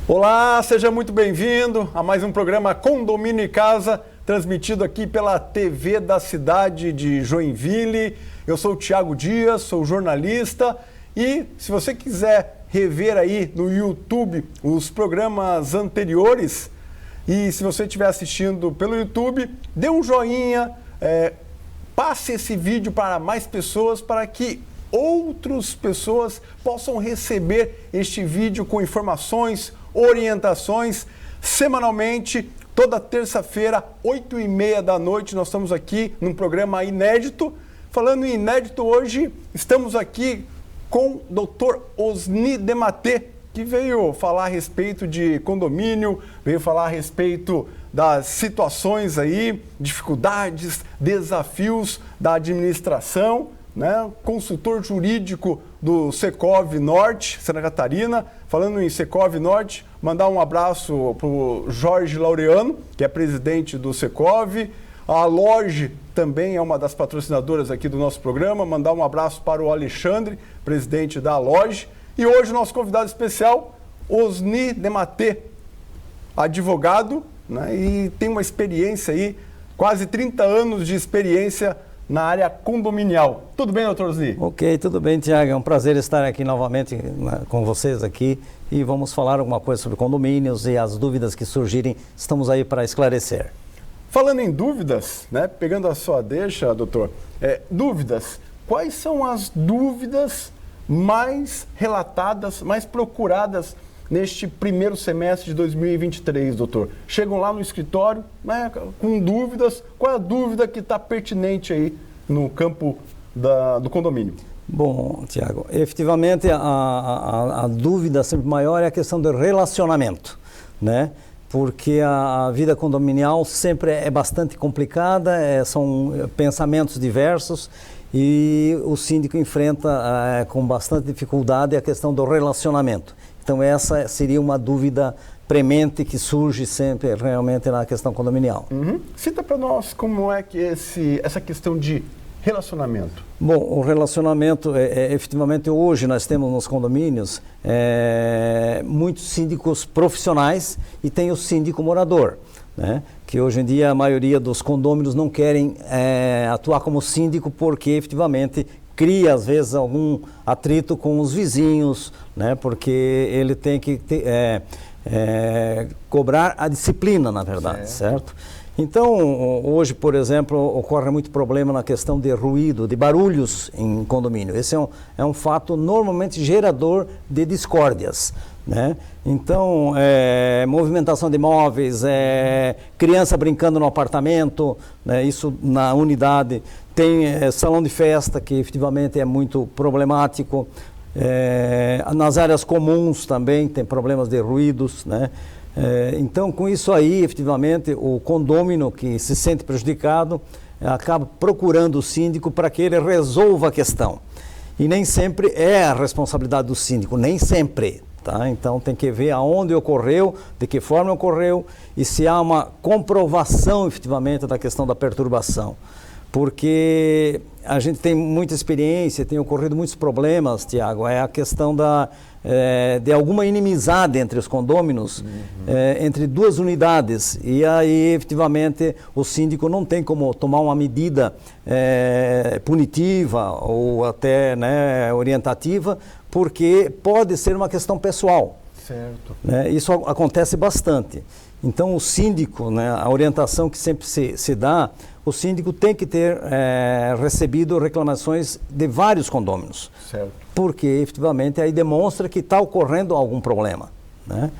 Olá, seja muito bem-vindo a mais um programa Condomínio e Casa, transmitido aqui pela TV da cidade de Joinville. Eu sou o Thiago Dias, sou jornalista e se você quiser rever aí no YouTube os programas anteriores e se você estiver assistindo pelo YouTube, dê um joinha, passe esse vídeo para mais pessoas para que outras pessoas possam receber este vídeo com informações, orientações. Semanalmente, toda terça-feira, 8h30 da noite, nós estamos aqui num programa inédito. Falando em inédito, hoje estamos aqui com o Dr. Osni Dematê, que veio falar a respeito de condomínio, veio falar a respeito das situações aí, dificuldades, desafios da administração, né? Consultor jurídico do Secov Norte, Santa Catarina. Falando em Secov Norte, mandar um abraço para o Jorge Laureano, que é presidente do Secov. A Loge também é uma das patrocinadoras aqui do nosso programa. Mandar um abraço para o Alexandre, presidente da Loge. E hoje o nosso convidado especial, Osni Dematê, advogado, né? E tem uma experiência aí, quase 30 anos de experiência na área condominial. Tudo bem, doutor Osni? Ok, tudo bem, Tiago. É um prazer estar aqui novamente com vocês aqui e vamos falar alguma coisa sobre condomínios e as dúvidas que surgirem, estamos aí para esclarecer. Falando em dúvidas, né, pegando a sua deixa, doutor, dúvidas, quais são as dúvidas mais relatadas, mais procuradas neste primeiro semestre de 2023, doutor? Chegam lá no escritório, né, com dúvidas. Qual é a dúvida que está pertinente aí no campo do condomínio? Bom, Tiago, efetivamente a dúvida sempre maior é a questão do relacionamento, né? Porque a vida condominial sempre é bastante complicada, são pensamentos diversos e o síndico enfrenta com bastante dificuldade a questão do relacionamento. Então essa seria uma dúvida premente que surge sempre realmente na questão condominial. Cita para nós como é que essa questão de relacionamento. Bom, o relacionamento, efetivamente hoje nós temos nos condomínios muitos síndicos profissionais e tem o síndico morador, né? Que hoje em dia a maioria dos condôminos não querem atuar como síndico porque efetivamente cria às vezes algum atrito com os vizinhos, né? Porque ele tem que cobrar a disciplina, na verdade, certo? Então, hoje, por exemplo, ocorre muito problema na questão de ruído, de barulhos em condomínio. Esse é um fato normalmente gerador de discórdias, né? Então, movimentação de imóveis, criança brincando no apartamento, né? Isso na unidade. Tem salão de festa, que efetivamente é muito problemático. Nas áreas comuns também tem problemas de ruídos, né? Então, com isso aí, efetivamente, o condômino que se sente prejudicado acaba procurando o síndico para que ele resolva a questão. E nem sempre é a responsabilidade do síndico, nem sempre. Tá? Então, tem que ver aonde ocorreu, de que forma ocorreu e se há uma comprovação, efetivamente, da questão da perturbação. Porque a gente tem muita experiência, tem ocorrido muitos problemas, Tiago, é a questão de alguma inimizade entre os condôminos, entre duas unidades, e aí efetivamente o síndico não tem como tomar uma medida punitiva ou até, né, orientativa, porque pode ser uma questão pessoal. Certo. Né? Isso acontece bastante. Então o síndico, né, a orientação que sempre se dá, o síndico tem que ter recebido reclamações de vários condôminos. Certo. Porque efetivamente aí demonstra que está ocorrendo algum problema, né?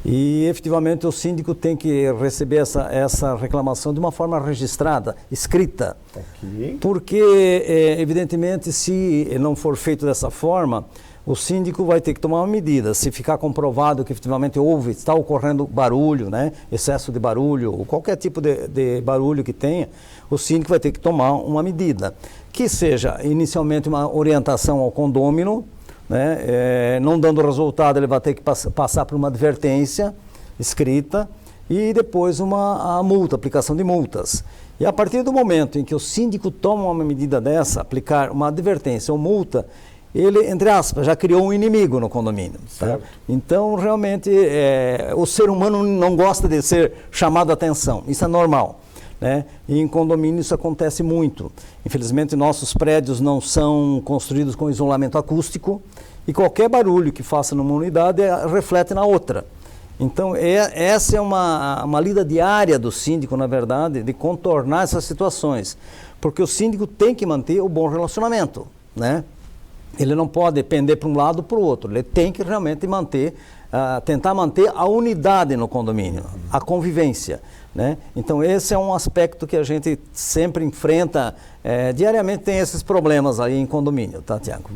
E efetivamente o síndico tem que receber essa reclamação de uma forma registrada, escrita. Okay. Porque evidentemente se não for feito dessa forma, o síndico vai ter que tomar uma medida. Se ficar comprovado que efetivamente está ocorrendo barulho, né, excesso de barulho, ou qualquer tipo de barulho que tenha, o síndico vai ter que tomar uma medida. Que seja inicialmente uma orientação ao condômino, né, não dando resultado, ele vai ter que passar por uma advertência escrita e depois a multa, aplicação de multas. E a partir do momento em que o síndico toma uma medida dessa, aplicar uma advertência ou multa, ele, entre aspas, já criou um inimigo no condomínio. Tá? Então, realmente, o ser humano não gosta de ser chamado a atenção, isso é normal. Né? E em condomínio isso acontece muito. Infelizmente, nossos prédios não são construídos com isolamento acústico e qualquer barulho que faça numa unidade reflete na outra. Então, essa é uma lida diária do síndico, na verdade, de contornar essas situações. Porque o síndico tem que manter o bom relacionamento, né? Ele não pode pender para um lado ou para o outro. Ele tem que realmente tentar manter a unidade no condomínio, a convivência, né? Então, esse é um aspecto que a gente sempre enfrenta. Diariamente tem esses problemas aí em condomínio, tá, Tiago?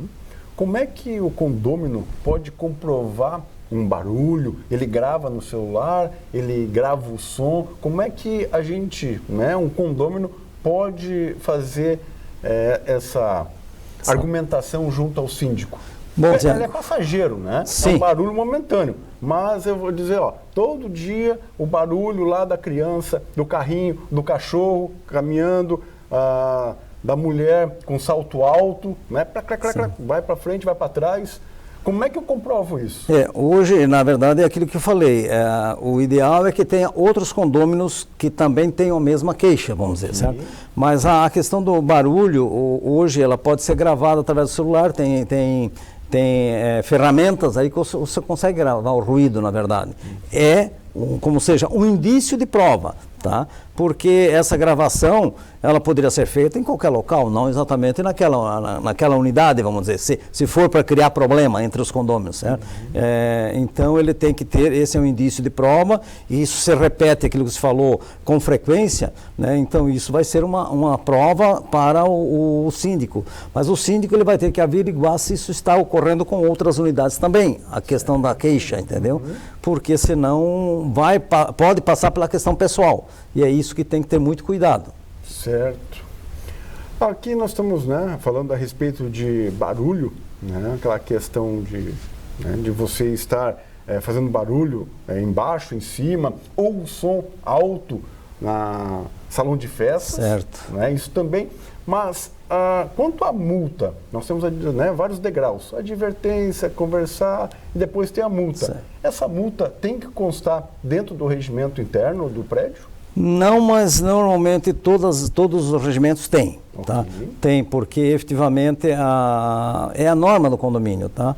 Como é que o condômino pode comprovar um barulho? Ele grava no celular, ele grava o som. Como é que a gente, né, um condômino, pode fazer essa argumentação junto ao síndico? Bom, ele é passageiro, né? Sim. É um barulho momentâneo. Mas eu vou dizer, todo dia o barulho lá da criança, do carrinho, do cachorro caminhando, da mulher com salto alto, né? Vai para frente, vai para trás. Como é que eu comprovo isso? Hoje, na verdade, é aquilo que eu falei. O ideal é que tenha outros condôminos que também tenham a mesma queixa, vamos dizer, certo? Mas a questão do barulho, hoje, ela pode ser gravada através do celular, tem ferramentas aí que você consegue gravar o ruído, na verdade. Como seja, um indício de prova, tá? Porque essa gravação, ela poderia ser feita em qualquer local, não exatamente naquela unidade, vamos dizer, se for para criar problema entre os condôminos, certo? Então, ele tem que ter, esse é um indício de prova, e isso se repete, aquilo que você falou, com frequência, né? Então, isso vai ser uma prova para o síndico. Mas o síndico, ele vai ter que averiguar se isso está ocorrendo com outras unidades também, a questão da queixa, entendeu? Porque senão pode passar pela questão pessoal, e é isso que tem que ter muito cuidado. Certo. Aqui nós estamos, né, falando a respeito de barulho, né, aquela questão de você estar fazendo barulho embaixo, em cima, ou um som alto na salão de festas. Certo. Né, isso também. Mas quanto à multa, nós temos vários degraus. Advertência, conversar e depois tem a multa. Certo. Essa multa tem que constar dentro do regimento interno do prédio? Não, mas normalmente todos os regimentos têm, tá? Tem, porque efetivamente é a norma do condomínio, tá?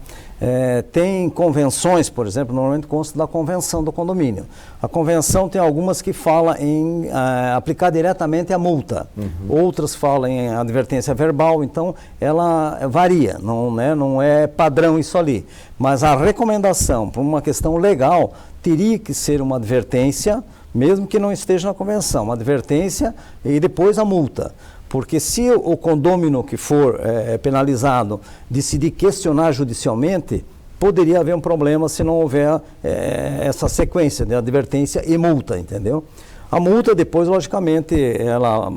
Tem convenções, por exemplo, normalmente consta da convenção do condomínio. A convenção tem algumas que falam em aplicar diretamente a multa, outras falam em advertência verbal, então ela varia, não é padrão isso ali. Mas a recomendação, por uma questão legal, teria que ser uma advertência, mesmo que não esteja na convenção, uma advertência e depois a multa. Porque se o condômino que for penalizado decidir questionar judicialmente, poderia haver um problema se não houver essa sequência de advertência e multa, entendeu? A multa depois, logicamente, ela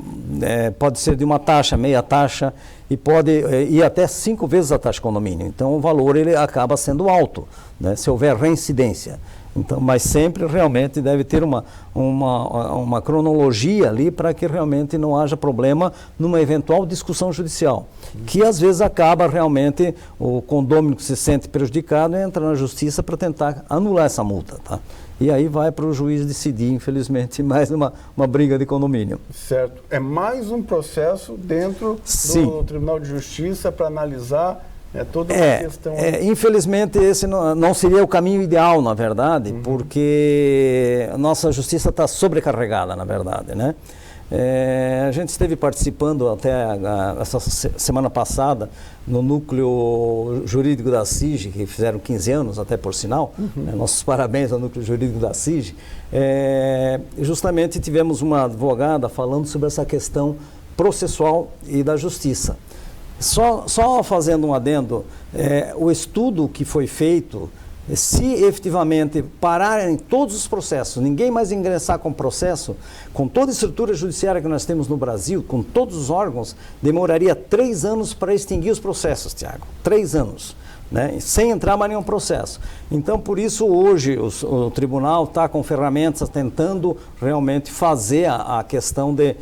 pode ser de uma taxa, meia taxa, e pode ir até 5 vezes a taxa de condomínio. Então, o valor ele acaba sendo alto, né, se houver reincidência. Então, mas sempre realmente deve ter uma cronologia ali para que realmente não haja problema numa eventual discussão judicial, que às vezes acaba realmente o condômino que se sente prejudicado entra na justiça para tentar anular essa multa, tá? E aí vai para o juiz decidir, infelizmente, mais uma briga de condomínio. Certo. É mais um processo dentro do Tribunal de Justiça para analisar toda uma questão. Infelizmente, esse não seria o caminho ideal, na verdade, porque a nossa justiça está sobrecarregada, na verdade, né? A gente esteve participando até essa semana passada no núcleo jurídico da CIG, que fizeram 15 anos, até por sinal, nossos parabéns ao núcleo jurídico da CIG. Justamente tivemos uma advogada falando sobre essa questão processual e da justiça. Só fazendo um adendo, o estudo que foi feito, se efetivamente pararem todos os processos, ninguém mais ingressar com processo, com toda a estrutura judiciária que nós temos no Brasil, com todos os órgãos, demoraria 3 anos para extinguir os processos, Tiago. 3 anos. Né? Sem entrar mais nenhum processo. Então, por isso, hoje, o tribunal está com ferramentas tentando realmente fazer a questão de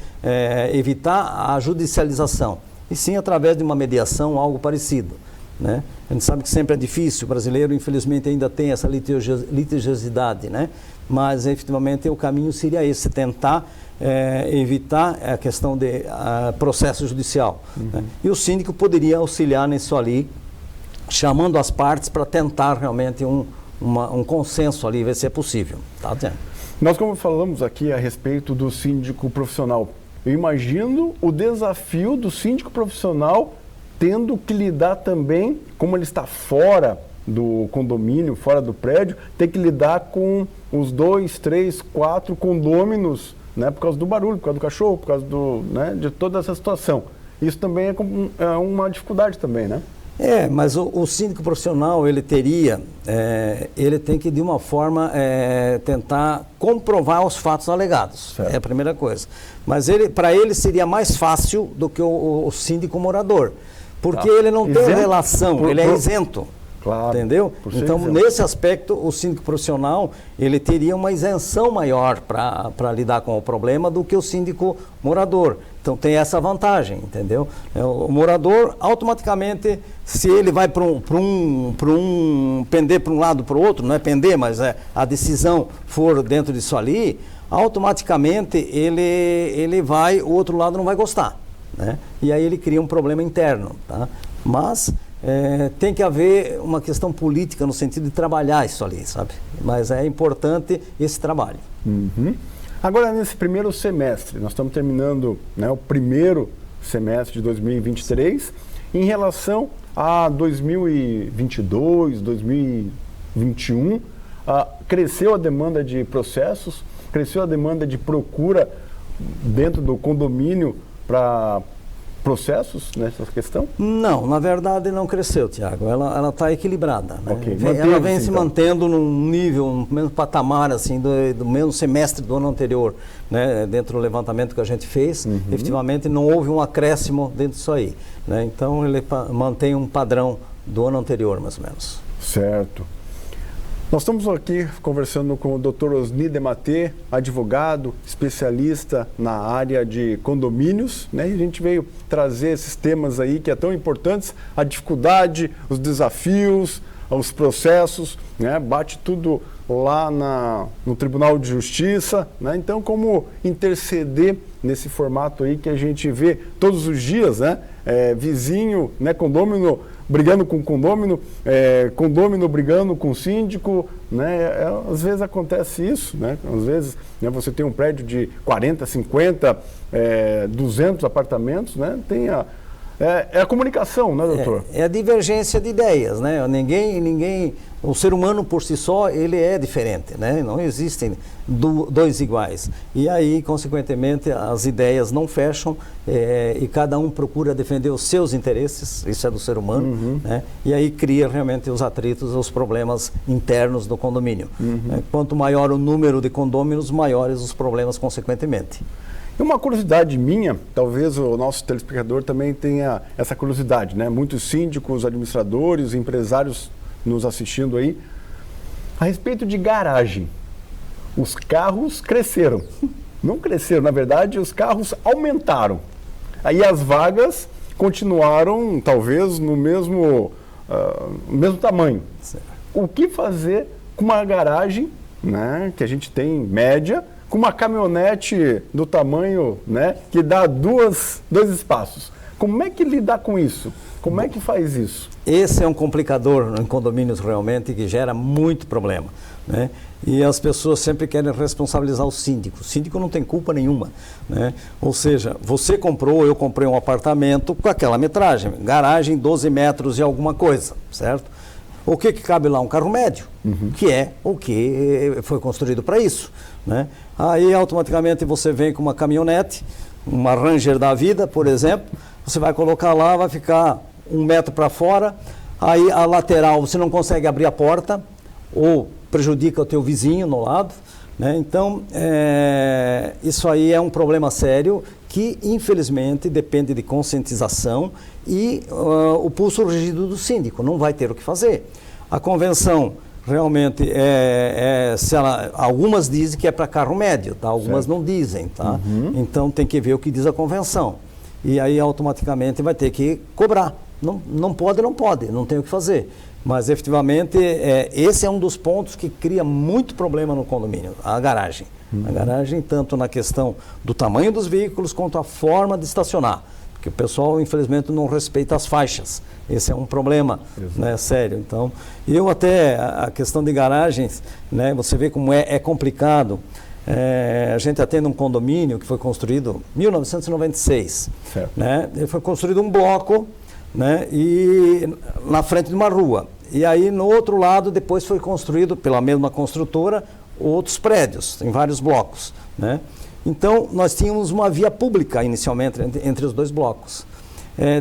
evitar a judicialização. E sim através de uma mediação, algo parecido. né? A gente sabe que sempre é difícil, o brasileiro infelizmente ainda tem essa litigiosidade, né? Mas efetivamente o caminho seria esse, tentar evitar a questão de processo judicial. Né? E o síndico poderia auxiliar nisso ali, chamando as partes para tentar realmente um consenso ali, ver se é possível. Tá? Nós, como falamos aqui a respeito do síndico profissional, eu imagino o desafio do síndico profissional tendo que lidar também, como ele está fora do condomínio, fora do prédio, ter que lidar com os 2, 3, 4 condôminos, né, por causa do barulho, por causa do cachorro, por causa né, de toda essa situação. Isso também é uma dificuldade também, né? Mas o síndico profissional, ele tem que de uma forma tentar comprovar os fatos alegados, certo. É a primeira coisa. Mas para ele seria mais fácil do que o síndico morador, porque ele não tem relação, ele é isento. Claro, entendeu? Então, nesse aspecto, o síndico profissional, ele teria uma isenção maior para lidar com o problema do que o síndico morador. Então, tem essa vantagem, entendeu? O morador, automaticamente, se ele vai pender para um lado para o outro, não é pender, mas a decisão for dentro disso ali, automaticamente ele vai, o outro lado não vai gostar, né? E aí ele cria um problema interno, tá? Mas tem que haver uma questão política no sentido de trabalhar isso ali, sabe? Mas é importante esse trabalho. Uhum. Agora, nesse primeiro semestre, nós estamos terminando, né, o primeiro semestre de 2023, em relação a 2022, 2021, cresceu a demanda de processos, cresceu a demanda de procura dentro do condomínio para processos nessa questão? Não, na verdade não cresceu, Tiago. Ela está equilibrada. Né? Okay. Ela vem se mantendo num nível, no mesmo patamar assim, do mesmo semestre do ano anterior, né? Dentro do levantamento que a gente fez, efetivamente não houve um acréscimo dentro disso aí. Né? Então ele mantém um padrão do ano anterior, mais ou menos. Certo. Nós estamos aqui conversando com o Dr. Osni Dematê, advogado, especialista na área de condomínios, né? E a gente veio trazer esses temas aí que é tão importantes, a dificuldade, os desafios, os processos, né? Bate tudo lá no Tribunal de Justiça, né? Então, como interceder nesse formato aí que a gente vê todos os dias, né? Vizinho, né? Condômino brigando com condômino, condômino brigando com síndico, né? Às vezes acontece isso, né? Às vezes, né, você tem um prédio de 40, 50, 200 apartamentos, né? Tem a comunicação, né, doutor? É a divergência de ideias, né? O ser humano por si só, ele é diferente, né? Não existem dois iguais. E aí, consequentemente, as ideias não fecham e cada um procura defender os seus interesses, isso é do ser humano, né? E aí cria realmente os atritos, os problemas internos do condomínio. Quanto maior o número de condôminos, maiores os problemas consequentemente. E uma curiosidade minha, talvez o nosso telespectador também tenha essa curiosidade, né? Muitos síndicos, administradores, empresários nos assistindo aí, a respeito de garagem. Os carros cresceram. Não cresceram, na verdade, os carros aumentaram. Aí as vagas continuaram, talvez, no mesmo tamanho. Certo. O que fazer com uma garagem, né, que a gente tem média, com uma caminhonete do tamanho, né, que dá dois espaços? Como é que lidar com isso? Como é que faz isso? Esse é um complicador em condomínios realmente que gera muito problema, né? E as pessoas sempre querem responsabilizar o síndico. O síndico não tem culpa nenhuma, né? Ou seja, você comprou, eu comprei um apartamento com aquela metragem, garagem 12 metros e alguma coisa, certo? O que cabe lá? Um carro médio, que é o que foi construído para isso, né? Aí automaticamente você vem com uma caminhonete, uma Ranger da vida, por exemplo, você vai colocar lá, vai ficar 1 metro para fora, aí a lateral você não consegue abrir a porta ou prejudica o teu vizinho no lado, né? Então, isso aí é um problema sério que, infelizmente, depende de conscientização e o pulso rígido do síndico, não vai ter o que fazer. A convenção realmente algumas dizem que é para carro médio, tá? Algumas certo. Não dizem, tá? Então tem que ver o que diz a convenção. E aí automaticamente vai ter que cobrar, não pode, não tem o que fazer. Mas, efetivamente, esse é um dos pontos que cria muito problema no condomínio, a garagem. A garagem, tanto na questão do tamanho dos veículos, quanto a forma de estacionar. Porque o pessoal, infelizmente, não respeita as faixas. Esse é um problema, né, sério. Então, a questão de garagens, né, você vê como é complicado. A gente atende um condomínio que foi construído em 1996. Né? Ele foi construído um bloco, né, e na frente de uma rua. E aí, no outro lado, depois foi construído pela mesma construtora outros prédios, em vários blocos, né? Então, nós tínhamos uma via pública inicialmente entre os dois blocos.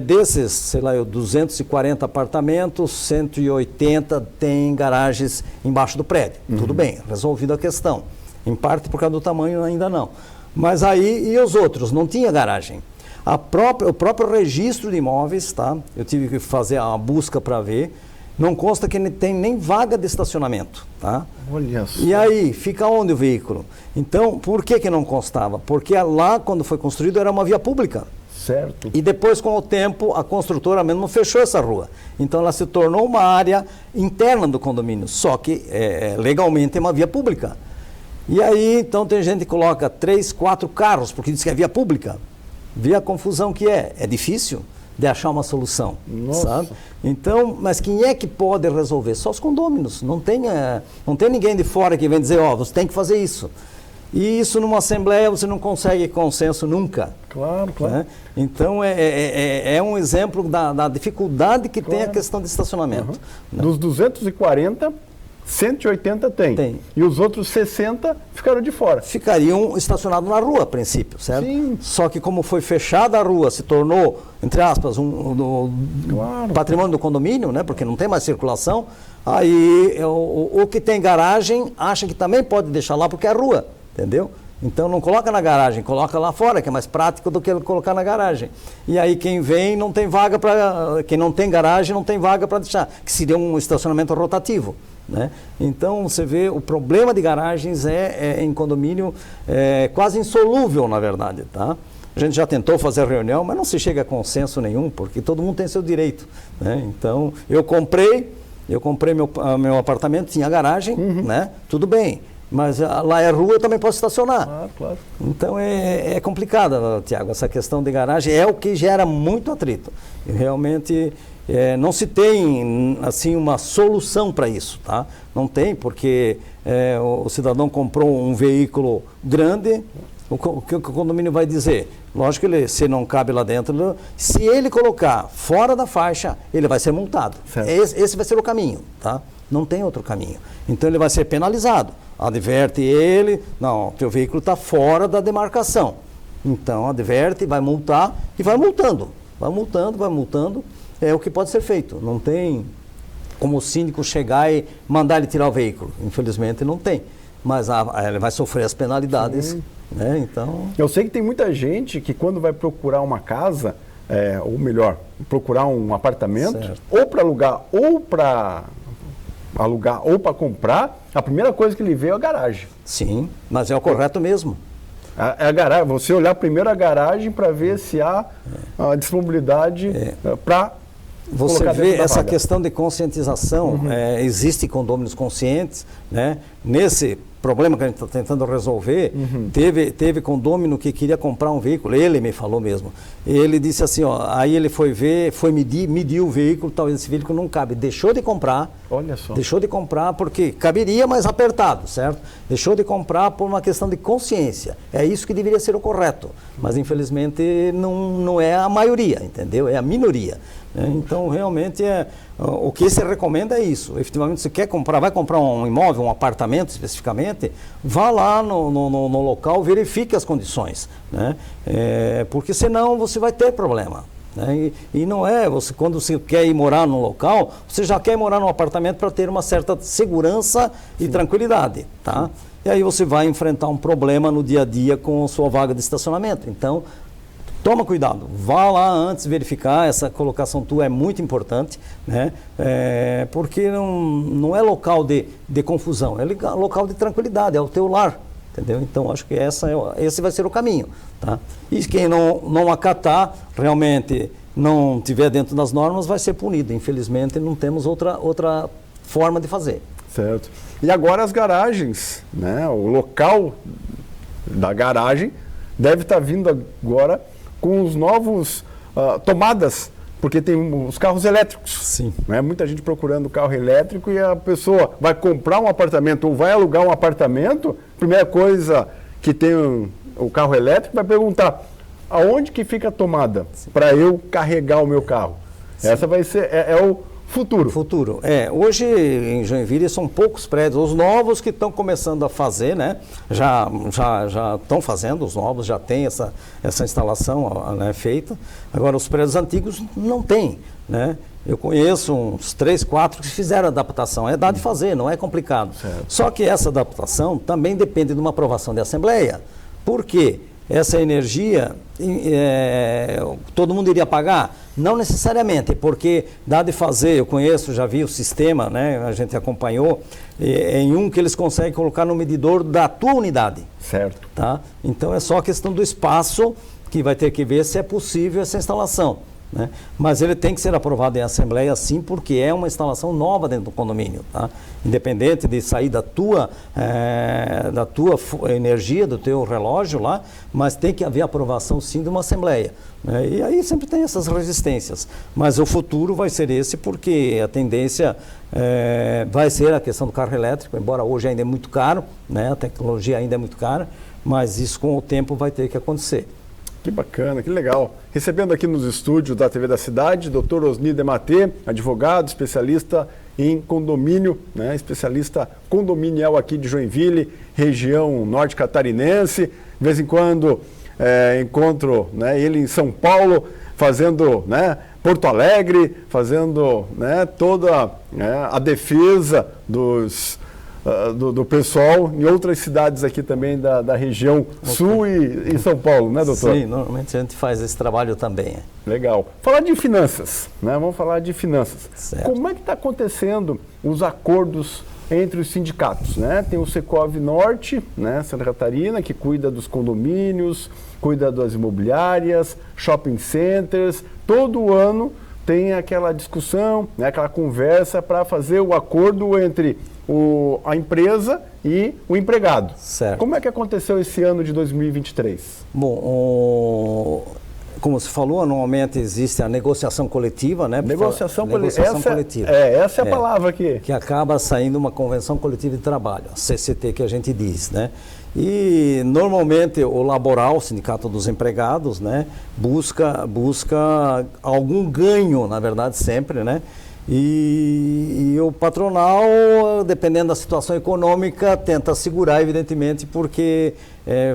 Desses, sei lá, 240 apartamentos, 180 tem garagens embaixo do prédio. Tudo bem, resolvida a questão. Em parte por causa do tamanho ainda não. Mas aí, e os outros? Não tinha garagem. O próprio registro de imóveis, tá? Eu tive que fazer uma busca para ver. Não consta que tem nem vaga de estacionamento, tá? Olha só. E aí, fica onde o veículo? Então, por que não constava? Porque lá, quando foi construído, era uma via pública. Certo. E depois, com o tempo, a construtora mesmo fechou essa rua. Então, ela se tornou uma área interna do condomínio, só que legalmente é uma via pública. E aí, então, tem gente que coloca 3, 4 carros, porque diz que é via pública. Vê a confusão que é. É difícil de achar uma solução, sabe? Então, mas quem é que pode resolver? Só os condôminos. Não tem ninguém de fora que vem dizer, você tem que fazer isso. E isso numa assembleia você não consegue consenso nunca. Claro. Né? Então, é um exemplo da dificuldade que tem a questão de estacionamento. Né? Dos 240, 180 tem. E os outros 60 ficaram de fora. Ficariam estacionados na rua, a princípio, certo? Sim. Só que como foi fechada a rua, se tornou, entre aspas, patrimônio do condomínio, né? Porque não tem mais circulação, aí o que tem garagem acha que também pode deixar lá porque é rua, entendeu? Então não coloca na garagem, coloca lá fora, que é mais prático do que colocar na garagem. E aí quem vem não tem vaga para... Quem não tem garagem não tem vaga para deixar, que seria um estacionamento rotativo. Né? Então você vê, o problema de garagens em condomínio quase insolúvel, na verdade, tá? A gente já tentou fazer reunião, mas não se chega a consenso nenhum, porque todo mundo tem seu direito, né? Então eu comprei meu apartamento, tinha garagem, né? Tudo bem, mas lá é rua, eu também posso estacionar. Claro. Então é complicada, Tiago, essa questão de garagem é o que gera muito atrito. E realmente não se tem assim uma solução para isso, tá? Não tem, porque o cidadão comprou um veículo grande, o que o condomínio vai dizer? Lógico que se não cabe lá dentro, se ele colocar fora da faixa, ele vai ser multado. Esse vai ser o caminho, tá? Não tem outro caminho. Então ele vai ser penalizado. Adverte ele, não, teu veículo está fora da demarcação. Então adverte, vai multar e vai multando. Vai multando. É o que pode ser feito. Não tem como o síndico chegar e mandar ele tirar o veículo. Infelizmente não tem. Mas ele vai sofrer as penalidades. Né? Então... Eu sei que tem muita gente que quando vai procurar uma casa, ou melhor, procurar um apartamento, certo, ou para alugar ou para comprar, a primeira coisa que ele vê é a garagem. Sim, mas é o correto mesmo. A garagem, você olhar primeiro a garagem para ver se há a disponibilidade para... Você vê essa questão de conscientização, existe condôminos conscientes, né? Nesse problema que a gente está tentando resolver, teve condômino que queria comprar um veículo, ele me falou mesmo, ele disse assim, aí ele foi ver, mediu o veículo, talvez esse veículo não cabe, deixou de comprar. Olha só. Deixou de comprar porque caberia, mas apertado, certo? Deixou de comprar por uma questão de consciência, é isso que deveria ser o correto, mas infelizmente não é a maioria, entendeu? É a minoria. Então, realmente, o que se recomenda é isso. Efetivamente, se quer comprar, vai comprar um imóvel, um apartamento especificamente, vá lá no local, verifique as condições, né? Porque senão você vai ter problema. Né? E não quando você quer ir morar num local, você já quer morar num apartamento para ter uma certa segurança e tranquilidade, tá? E aí você vai enfrentar um problema no dia a dia com a sua vaga de estacionamento. Então, toma cuidado, vá lá antes verificar, essa colocação tua é muito importante, né? Porque não é local de confusão, é local de tranquilidade, é o teu lar, entendeu? Então acho que esse vai ser o caminho, tá? E quem não acatar, realmente não tiver dentro das normas, vai ser punido. Infelizmente, não temos outra forma de fazer. Certo. E agora as garagens, né? O local da garagem deve estar vindo agora com os novos tomadas, porque tem os carros elétricos. Sim. Né? Muita gente procurando carro elétrico e a pessoa vai comprar um apartamento ou vai alugar um apartamento, primeira coisa que tem o carro elétrico vai perguntar aonde que fica a tomada para eu carregar o meu carro. Sim. Essa vai ser, o futuro. Futuro. Hoje em Joinville são poucos prédios, os novos que estão começando a fazer, né? Já estão fazendo, os novos já têm essa instalação, né, feita. Agora os prédios antigos não têm, né? Eu conheço uns 3, 4 que fizeram adaptação. Dá de fazer, não é complicado. Certo. Só que essa adaptação também depende de uma aprovação de assembleia. Por quê? Essa energia, todo mundo iria pagar? Não necessariamente, porque dá de fazer, eu conheço, já vi o sistema, né, a gente acompanhou, em um que eles conseguem colocar no medidor da tua unidade. Certo. Tá? Então é só a questão do espaço que vai ter que ver se é possível essa instalação. Né? Mas ele tem que ser aprovado em assembleia sim, porque é uma instalação nova dentro do condomínio, tá? Independente de sair da tua energia, do teu relógio lá, mas tem que haver aprovação sim de uma assembleia, né? E aí sempre tem essas resistências, mas o futuro vai ser esse, porque a tendência vai ser a questão do carro elétrico, embora hoje ainda é muito caro, né? A tecnologia ainda é muito cara, mas isso com o tempo vai ter que acontecer. Que bacana, que legal. Recebendo aqui nos estúdios da TV da Cidade, Dr. Osni Dematê, advogado, especialista em condomínio, né? Especialista condominial aqui de Joinville, região norte catarinense. De vez em quando encontro, né, ele em São Paulo, fazendo, né, Porto Alegre, fazendo, né, toda, né, a defesa do pessoal em outras cidades aqui também da região sul e São Paulo, né, doutor? Sim, normalmente a gente faz esse trabalho também. Legal. Falar de finanças, né? Vamos falar de finanças. Certo. Como é que está acontecendo os acordos entre os sindicatos, né? Tem o Secov Norte, né, Santa Catarina, que cuida dos condomínios, cuida das imobiliárias, shopping centers. Todo ano tem aquela discussão, né, aquela conversa para fazer o acordo entre a empresa e o empregado. Certo. Como é que aconteceu esse ano de 2023? Bom, como você falou, normalmente existe a negociação coletiva, né? Negociação coletiva. Essa é a palavra aqui. Que acaba saindo uma convenção coletiva de trabalho, a CCT que a gente diz, né? E normalmente o laboral, o Sindicato dos Empregados, né, busca algum ganho, na verdade, sempre, né? E o patronal, dependendo da situação econômica, tenta segurar, evidentemente, porque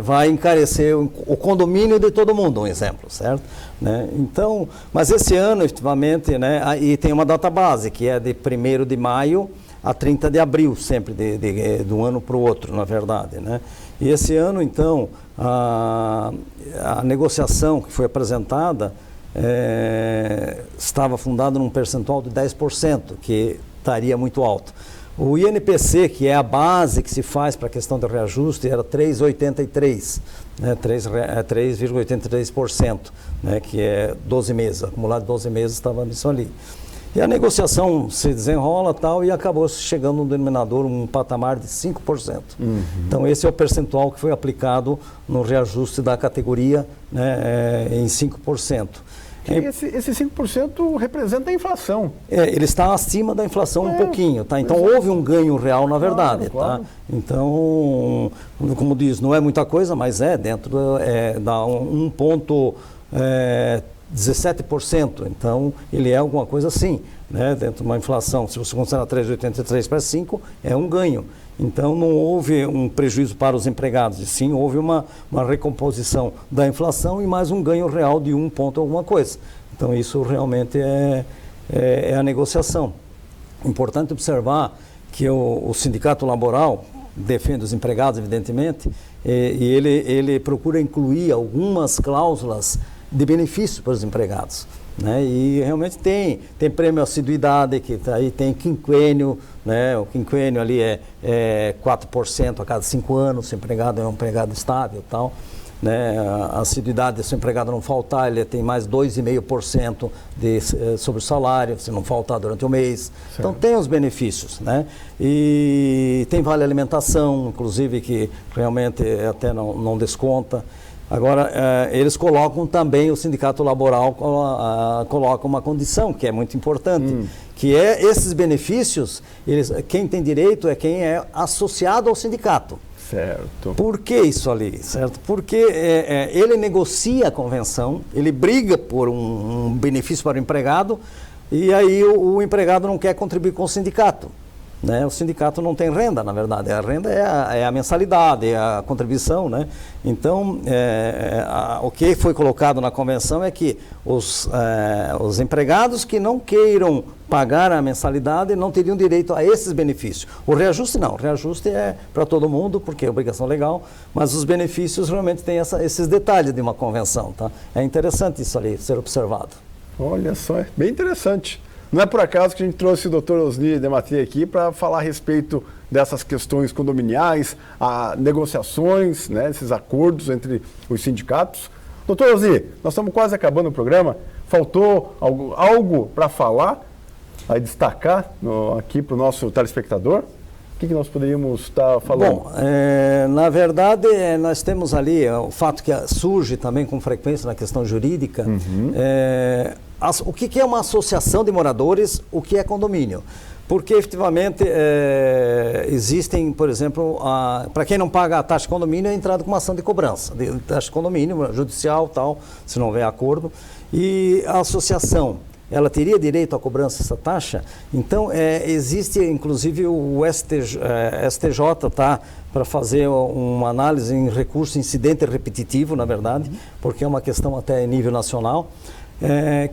vai encarecer o condomínio de todo mundo, um exemplo, certo? Né? Então, mas esse ano, efetivamente, né, e tem uma data base, que é de 1º de maio a 30 de abril, sempre de um ano para o outro, na verdade, né? E esse ano, então, a negociação que foi apresentada estava fundada num percentual de 10%, que estaria muito alto. O INPC, que é a base que se faz para a questão do reajuste, era 3,83%, né, 3,83%, né, que é 12 meses, acumulado 12 meses estava nisso ali. E a negociação se desenrola tal, e acabou chegando no denominador um patamar de 5%. Uhum. Então esse é o percentual que foi aplicado no reajuste da categoria, né, em 5%. Esse 5% representa a inflação. Ele está acima da inflação um pouquinho, tá? Então houve um ganho real, na verdade, claro. Tá? Então, como diz, não é muita coisa, mas dentro dá 1,17%. Então, ele é alguma coisa assim, né? Dentro de uma inflação, se você considerar 3,83 para 5, é um ganho. Então, não houve um prejuízo para os empregados, e sim houve uma recomposição da inflação e mais um ganho real de 1 ponto alguma coisa. Então, isso realmente é a negociação. Importante observar que o sindicato laboral defende os empregados, evidentemente, e ele procura incluir algumas cláusulas de benefício para os empregados, né? E realmente tem prêmio assiduidade, que aí tem quinquênio, né? O quinquênio ali é 4% a cada 5 anos, se o empregado é um empregado estável e tal. né, a assiduidade, se o empregado não faltar, ele tem mais 2,5% sobre o salário, se não faltar durante o mês. Certo. Então tem os benefícios, né? E tem vale alimentação, inclusive, que realmente até não desconta. Agora, eles colocam também, o sindicato laboral coloca uma condição que é muito importante, que é esses benefícios, quem tem direito é quem é associado ao sindicato. Certo. Por que isso ali? Certo? Porque ele negocia a convenção, ele briga por um benefício para o empregado e aí o empregado não quer contribuir com o sindicato. Né? O sindicato não tem renda, na verdade. A renda é a mensalidade, é a contribuição. Né? Então, o que foi colocado na convenção é que os empregados que não queiram pagar a mensalidade não teriam direito a esses benefícios. O reajuste não. O reajuste é para todo mundo, porque é obrigação legal, mas os benefícios realmente têm esses detalhes de uma convenção. Tá? É interessante isso ali ser observado. Olha só, é bem interessante. Não é por acaso que a gente trouxe o Dr. Osni Dematria aqui para falar a respeito dessas questões condominiais, negociações, né, esses acordos entre os sindicatos. Dr. Osni, nós estamos quase acabando o programa. Faltou algo para falar, a destacar aqui para o nosso telespectador? O que nós poderíamos estar falando? Bom, na verdade, nós temos ali o fato que surge também com frequência na questão jurídica, o que é uma associação de moradores, o que é condomínio. Porque, efetivamente, existem, por exemplo, para quem não paga a taxa de condomínio, é entrado com uma ação de cobrança, de taxa de condomínio, judicial, tal, se não houver acordo. E a associação, ela teria direito à cobrança dessa taxa? Então, existe, inclusive, o STJ, para fazer uma análise em recurso incidente repetitivo, na verdade, porque é uma questão até em nível nacional,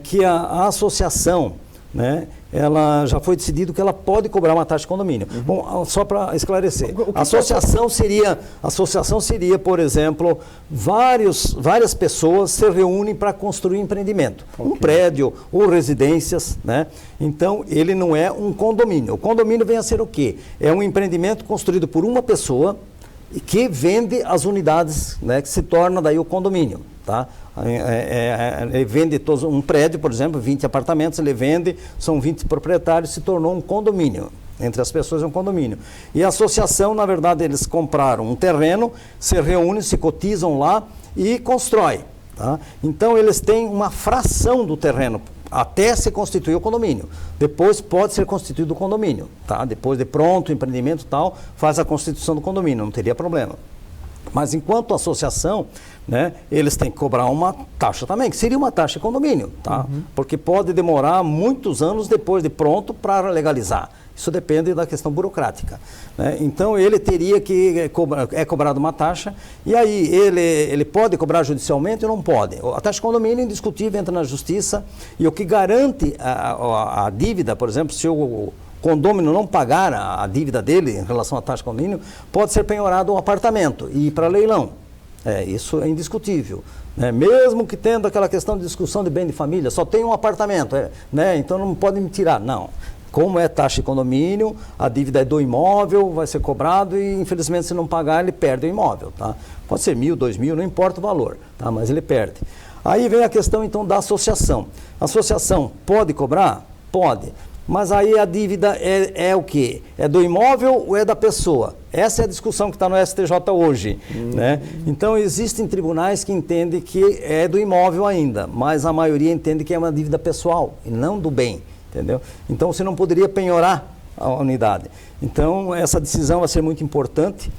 que a associação, né, ela já foi decidido que ela pode cobrar uma taxa de condomínio. Bom, só para esclarecer, a associação seria, por exemplo, várias pessoas se reúnem para construir empreendimento, um prédio ou residências, né? Então, ele não é um condomínio. O condomínio vem a ser o quê? É um empreendimento construído por uma pessoa que vende as unidades, né, que se torna daí o condomínio, tá? Ele vende um prédio, por exemplo, 20 apartamentos, ele vende, são 20 proprietários, se tornou um condomínio. Entre as pessoas é um condomínio. E a associação, na verdade, eles compraram um terreno, se reúnem, se cotizam lá e constroem. Tá? Então, eles têm uma fração do terreno até se constituir o condomínio. Depois pode ser constituído o condomínio. Tá? Depois de pronto o empreendimento e tal, faz a constituição do condomínio, não teria problema. Mas enquanto associação, né, eles têm que cobrar uma taxa também, que seria uma taxa de condomínio, tá? Porque pode demorar muitos anos depois de pronto para legalizar. Isso depende da questão burocrática, né? Então, ele teria que cobrado uma taxa, e aí ele pode cobrar judicialmente ou não pode. A taxa de condomínio, indiscutível, entra na justiça, e o que garante a dívida, por exemplo, se o condômino não pagar a dívida dele em relação à taxa de condomínio, pode ser penhorado um apartamento e ir para leilão. Isso é indiscutível. Né? Mesmo que tendo aquela questão de discussão de bem de família, só tem um apartamento, né? Então não pode me tirar. Não. Como é taxa de condomínio, a dívida é do imóvel, vai ser cobrado e, infelizmente, se não pagar, ele perde o imóvel. Tá? Pode ser 1.000, 2.000, não importa o valor, tá? Mas ele perde. Aí vem a questão, então, da associação. A associação pode cobrar? Pode. Mas aí a dívida é o quê? É do imóvel ou é da pessoa? Essa é a discussão que está no STJ hoje. Né? Então, existem tribunais que entendem que é do imóvel ainda, mas a maioria entende que é uma dívida pessoal e não do bem. Entendeu? Então, você não poderia penhorar a unidade. Então, essa decisão vai ser muito importante.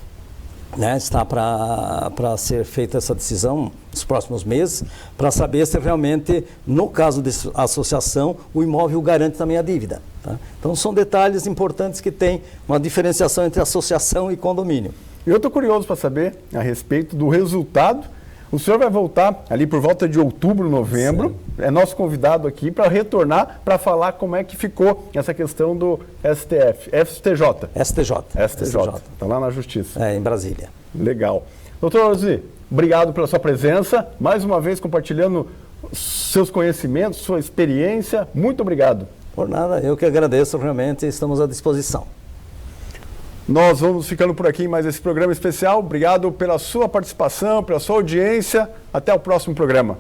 Né, está para ser feita essa decisão nos próximos meses, para saber se realmente, no caso de associação, o imóvel garante também a dívida. Tá? Então, são detalhes importantes que tem uma diferenciação entre associação e condomínio. Eu estou curioso para saber a respeito do resultado. O senhor vai voltar ali por volta de outubro, novembro. Sim. É nosso convidado aqui para retornar, para falar como é que ficou essa questão do STJ. Está lá na Justiça. Em Brasília. Legal. Doutor Osni, obrigado pela sua presença. Mais uma vez compartilhando seus conhecimentos, sua experiência. Muito obrigado. Por nada, eu que agradeço realmente, estamos à disposição. Nós vamos ficando por aqui em mais esse programa especial. Obrigado pela sua participação, pela sua audiência. Até o próximo programa.